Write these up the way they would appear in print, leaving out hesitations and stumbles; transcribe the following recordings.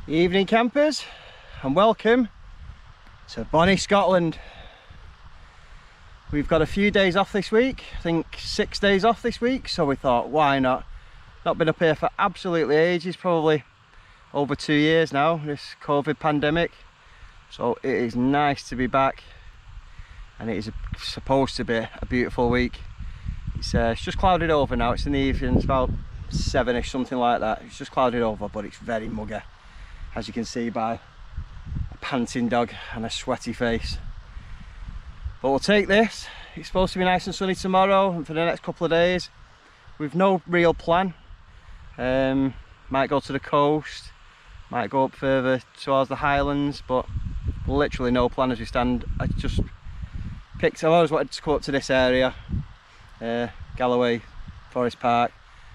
Evening campers, and welcome to Bonnie, Scotland. We've got a few days off this week, I think 6 days off this week, so we thought why not. Not been up here for absolutely ages, probably over 2 years now, this COVID pandemic. So it is nice to be back, and it is supposed to be a beautiful week. It's just clouded over now. It's in the evening, it's about 7ish, something like that. It's just clouded over, but it's very muggy, as you can see by a panting dog and a sweaty face. But we'll take this. It's supposed to be nice and sunny tomorrow and for the next couple of days. We've no real plan. Might go to the coast, might go up further towards the Highlands, but literally no plan as we stand. I just picked, I always wanted to come up to this area, Galloway Forest Park.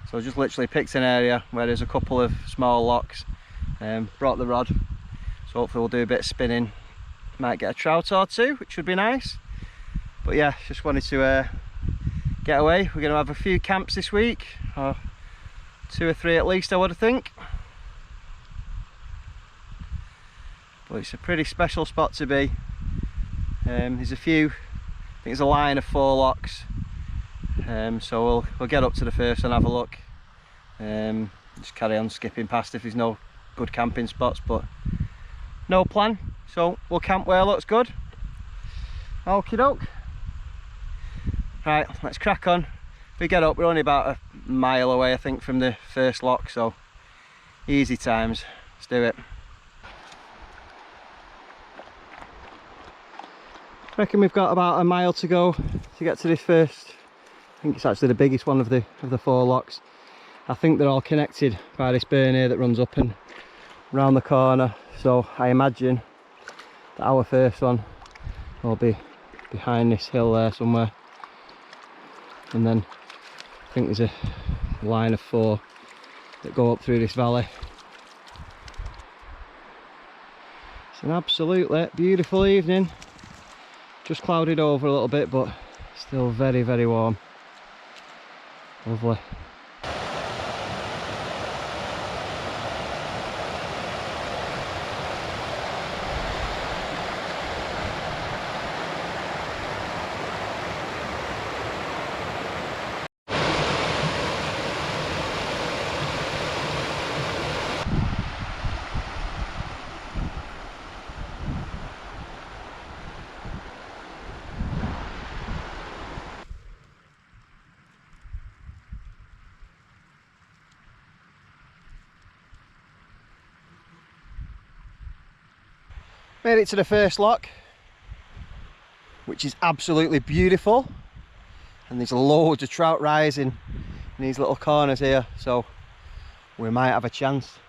So I just literally picked an area where there's a couple of small lochs. Brought the rod, so hopefully we'll do a bit of spinning. Might get a trout or two, which would be nice. But yeah, just wanted to get away. We're going to have a few camps this week, or 2 or 3 at least, I would think. But it's a pretty special spot to be. There's a few, I think there's a line of 4 lochs. So we'll get up to the first and have a look. Just carry on skipping past if there's no good camping spots, but no plan, so we'll camp where it looks good. Okie doke. Right, let's crack on. If we get up, we're only about a mile away I think from the first loch, so easy times. Let's do it. I reckon we've got about a mile to go to get to this first. I think it's actually the biggest one of the 4 lochs. I think they're all connected by this burn here that runs up and round the corner, so I imagine that our first one will be behind this hill there somewhere, and then I think there's a line of 4 that go up through this valley. It's an absolutely beautiful evening, just clouded over a little bit but still very, very warm. Lovely. Made it to the first loch, which is absolutely beautiful, and there's loads of trout rising in these little corners here, so we might have a chance.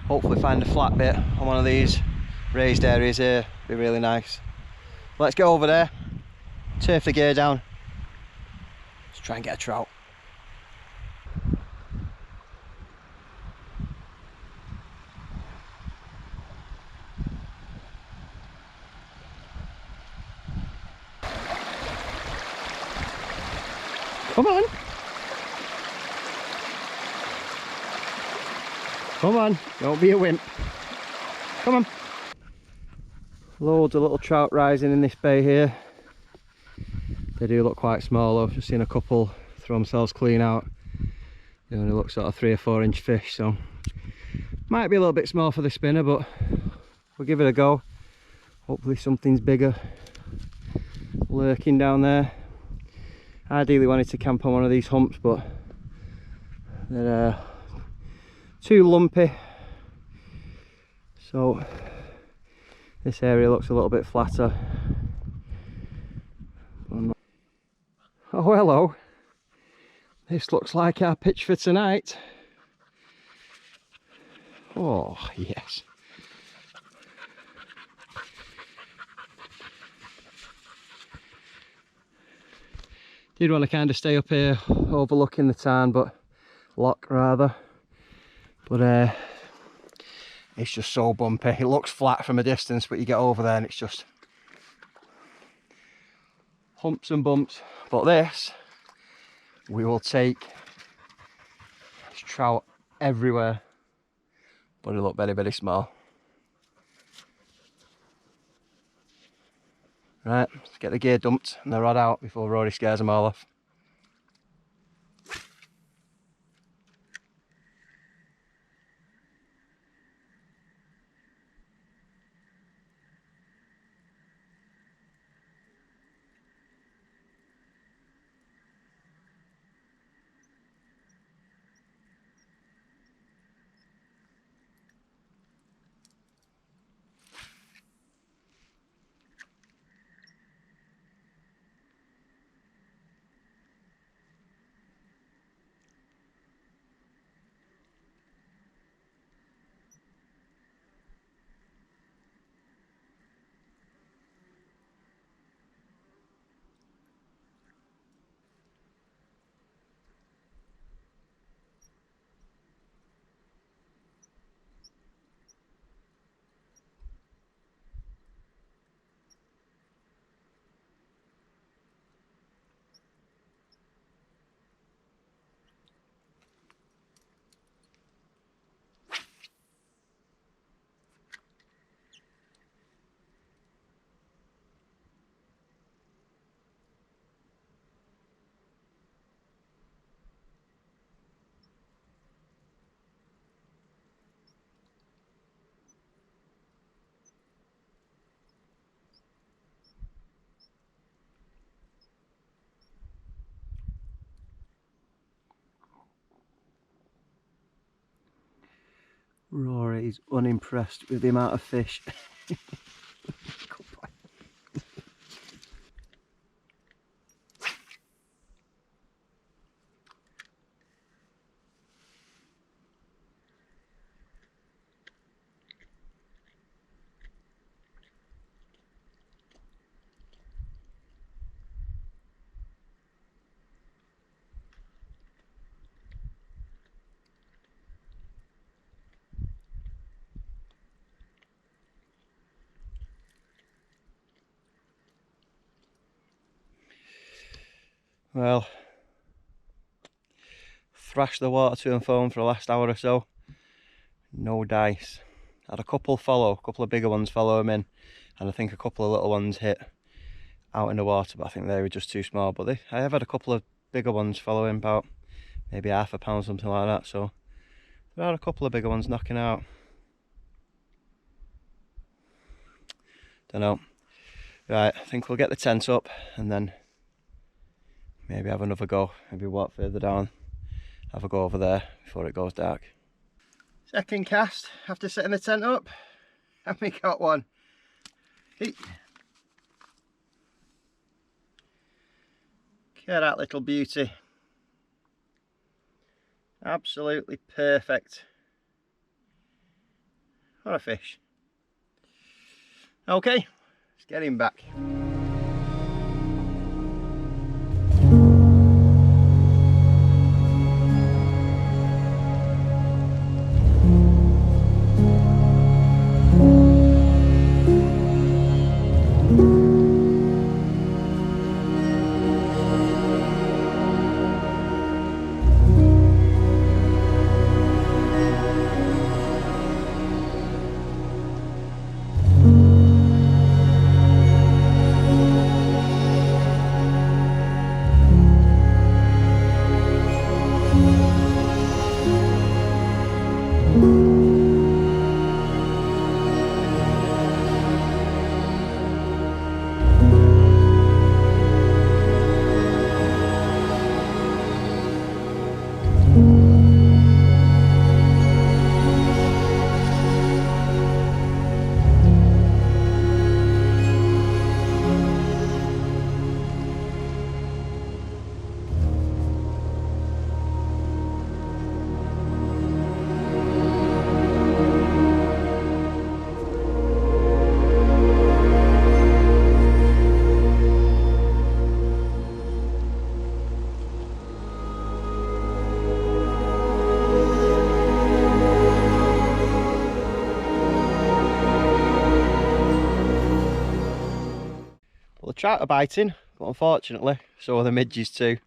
Hopefully find a flat bit on one of these raised areas here, be really nice. Let's go over there, turf the gear down, let's try and get a trout. Come on. Come on, don't be a wimp. Come on. Loads of little trout rising in this bay here. They do look quite small though. Just seen a couple throw themselves clean out. They only look sort of 3 or 4 inch fish, so might be a little bit small for the spinner, but we'll give it a go. Hopefully something's bigger lurking down there. Ideally wanted to camp on one of these humps, but they're too lumpy, so this area looks a little bit flatter. Oh hello, this looks like our pitch for tonight. Oh yes. Did want to kind of stay up here overlooking the tarn, but loch rather, but it's just so bumpy. It looks flat from a distance, but you get over there and it's just humps and bumps. But this we will take. There's trout everywhere. But they look very, very small. Right, let's get the gear dumped and the rod out before Rory scares them all off. Rory is unimpressed with the amount of fish. Well, thrashed the water to and foam for the last hour or so. No dice. Had a couple of bigger ones follow him in, and I think a couple of little ones hit out in the water, but I think they were just too small. But I have had a couple of bigger ones follow him, about maybe half a pound, something like that. So there are a couple of bigger ones knocking out. Don't know. Right, I think we'll get the tent up and then maybe have another go. Maybe walk further down, have a go over there before it goes dark. Second cast after setting the tent up, and we got one. Look at that little beauty. Absolutely perfect. What a fish. Okay, let's get him back. Well, the trout are biting, but unfortunately, so are the midges too.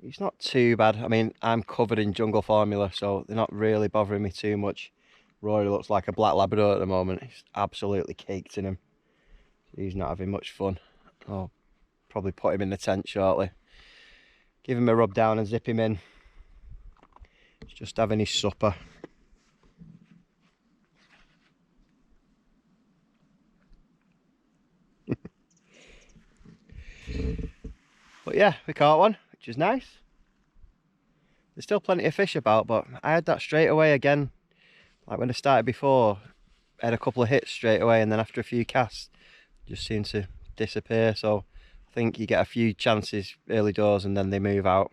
It's not too bad. I mean, I'm covered in jungle formula, so they're not really bothering me too much. Rory looks like a black Labrador at the moment. He's absolutely caked in him. He's not having much fun. I'll probably put him in the tent shortly. Give him a rub down and zip him in. He's just having his supper. But yeah, we caught one, which is nice. There's still plenty of fish about, but I had that straight away again. Like when I started before, I had a couple of hits straight away, and then after a few casts, just seemed to disappear. So I think you get a few chances early doors and then they move out.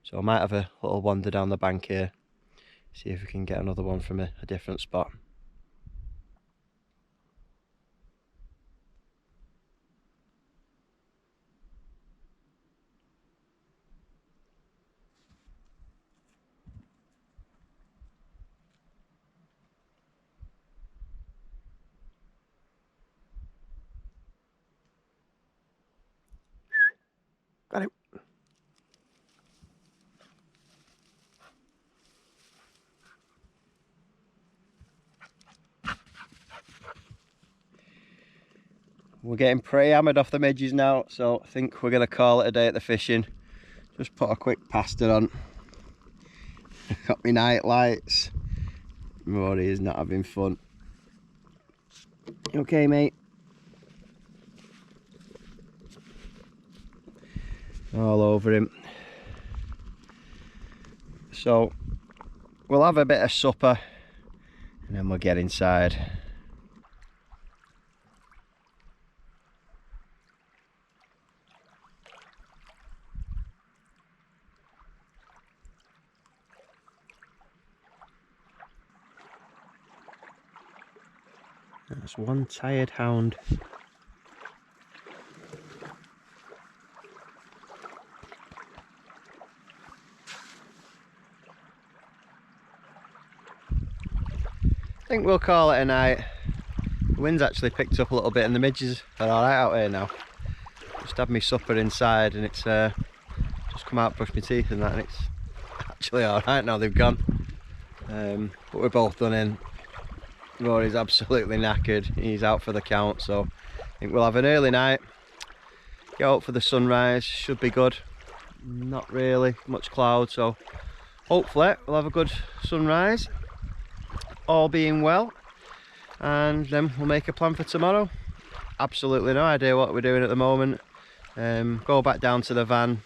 So I might have a little wander down the bank here, see if we can get another one from a different spot. Got him. We're getting pretty hammered off the midges now, so I think we're going to call it a day at the fishing. Just put a quick pasta on. Got my night lights. Rory is not having fun. You okay, mate? All over him. So we'll have a bit of supper and then we'll get inside. That's one tired hound. I think we'll call it a night. The wind's actually picked up a little bit and the midges are alright out here now. Just had my supper inside and it's just come out, brushed my teeth and that, and it's actually alright now they've gone. But we're both done in. Rory's absolutely knackered, he's out for the count, so I think we'll have an early night. Get out for the sunrise, should be good. Not really much cloud, so hopefully we'll have a good sunrise, all being well, and then we'll make a plan for tomorrow. Absolutely no idea what we're doing at the moment. Go back down to the van,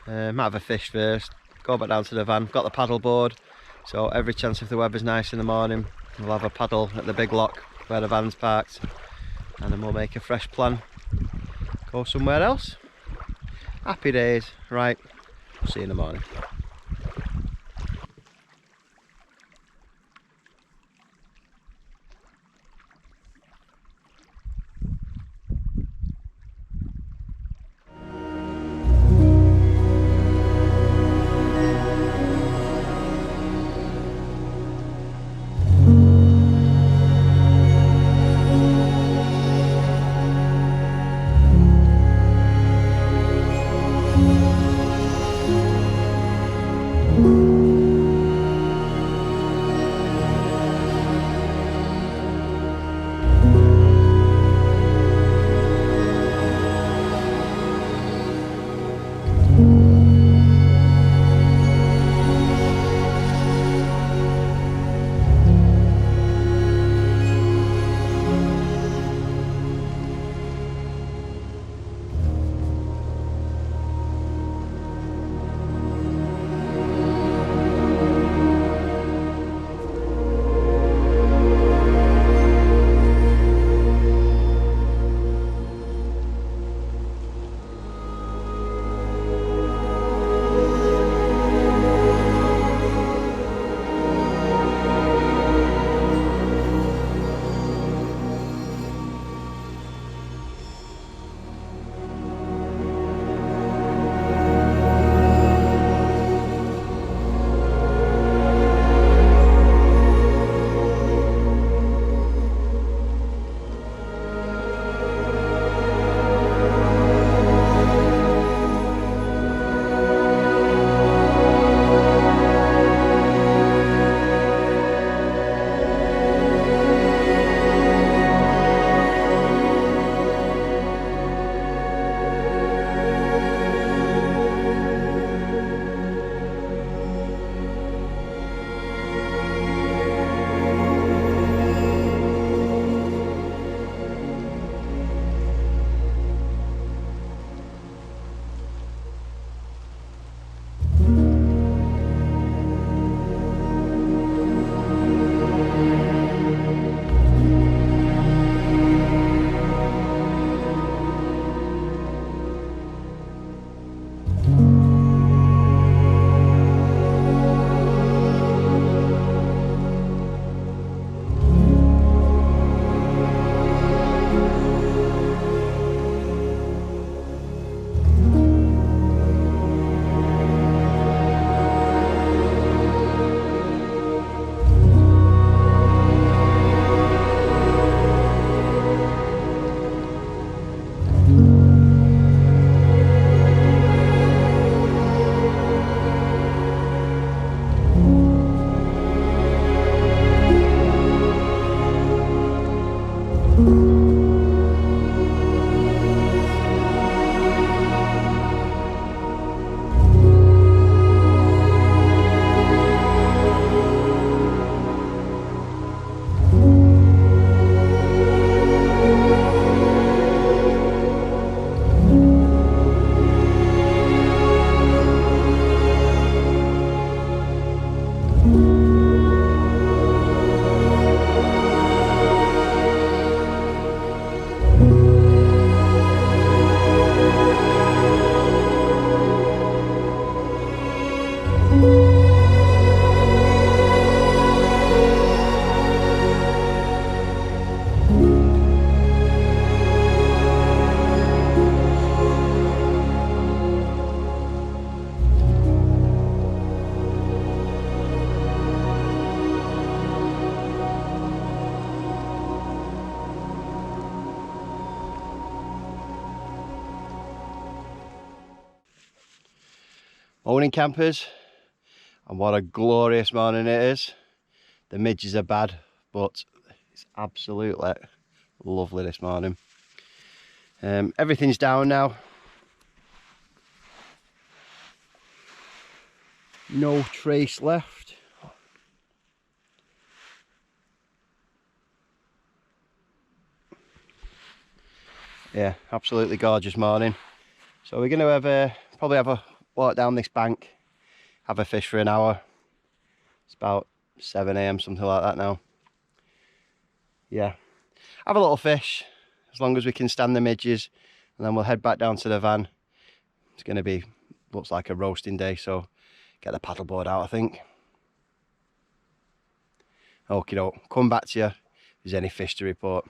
might have a fish first, go back down to the van, got the paddle board, so every chance if the weather's nice in the morning we'll have a paddle at the big loch where the van's parked, and then we'll make a fresh plan, go somewhere else. Happy days. Right, we'll see you in the morning. Morning campers, and what a glorious morning it is. The midges are bad, but it's absolutely lovely this morning. Everything's down now. No trace left. Yeah, absolutely gorgeous morning. So we're going to probably have a walk down this bank, have a fish for an hour. It's about 7 AM, something like that now. Yeah, have a little fish, as long as we can stand the midges, and then we'll head back down to the van. It's going to be, looks like a roasting day, so get the paddleboard out, I think. Okie doke, come back to you if there's any fish to report.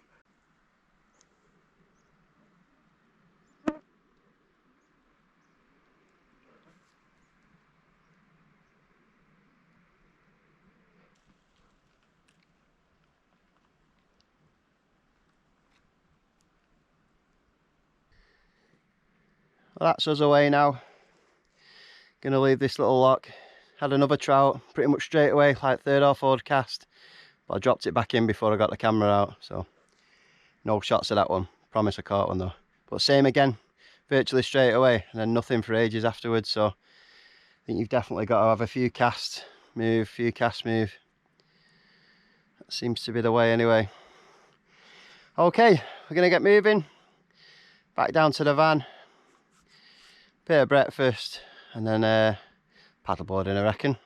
Well, that's us away now. Gonna leave this little loch. Had another trout pretty much straight away, like third or fourth cast, but I dropped it back in before I got the camera out, so no shots of that one. Promise I caught one though. But same again, virtually straight away, and then nothing for ages afterwards. So I think you've definitely got to have a few casts, move, few casts, move. That seems to be the way anyway. Okay, we're gonna get moving back down to the van, bit of breakfast, and then paddleboarding, I reckon.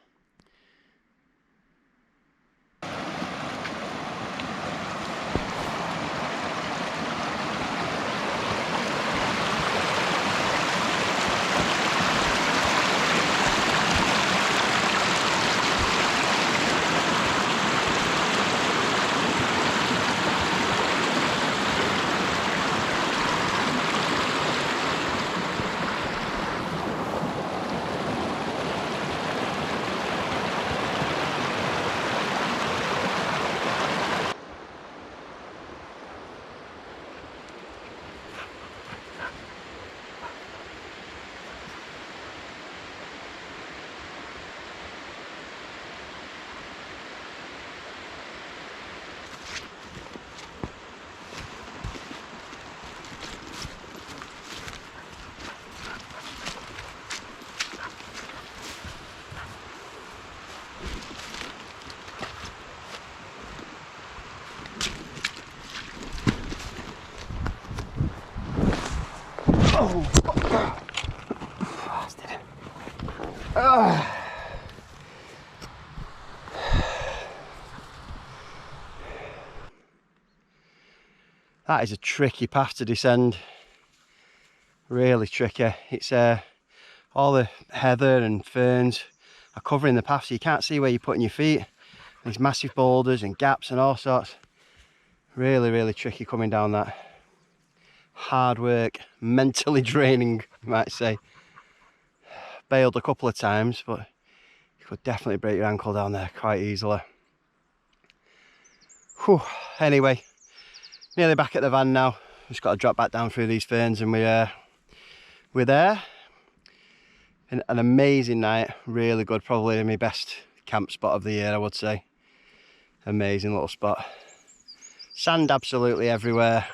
That is a tricky path to descend, really tricky. It's all the heather and ferns are covering the path, so you can't see where you're putting your feet. These massive boulders and gaps and all sorts. Really tricky coming down that. Hard work, mentally draining, you might say. Bailed a couple of times, but you could definitely break your ankle down there quite easily. Whew. Anyway, nearly back at the van now. Just got to drop back down through these ferns, and we're there. Been an amazing night, really good, probably my best camp spot of the year, I would say. Amazing little spot. Sand absolutely everywhere.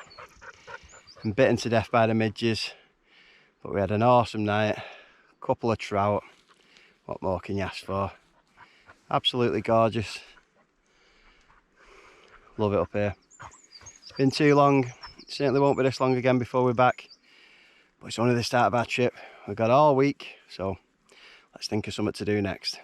I'm bitten to death by the midges, but we had an awesome night. Couple of trout. What more can you ask for? Absolutely gorgeous. Love it up here. It's been too long. It certainly won't be this long again before we're back. But it's only the start of our trip. We've got all week, so let's think of something to do next.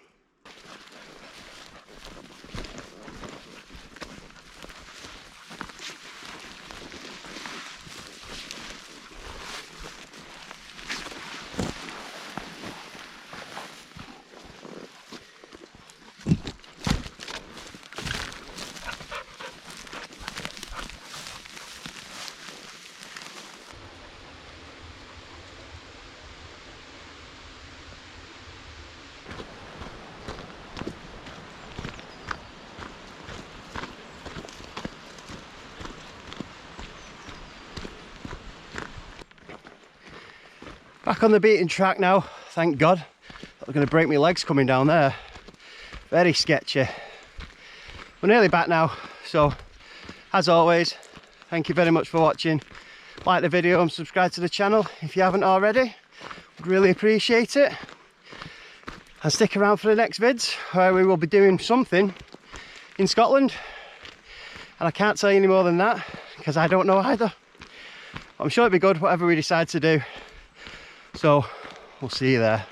Back on the beaten track now, thank God. I'm going to break my legs coming down there. Very sketchy. We're nearly back now, so as always, thank you very much for watching. Like the video and subscribe to the channel if you haven't already. Would really appreciate it. And stick around for the next vids where we will be doing something in Scotland. And I can't tell you any more than that because I don't know either. I'm sure it'll be good whatever we decide to do. So we'll see you there.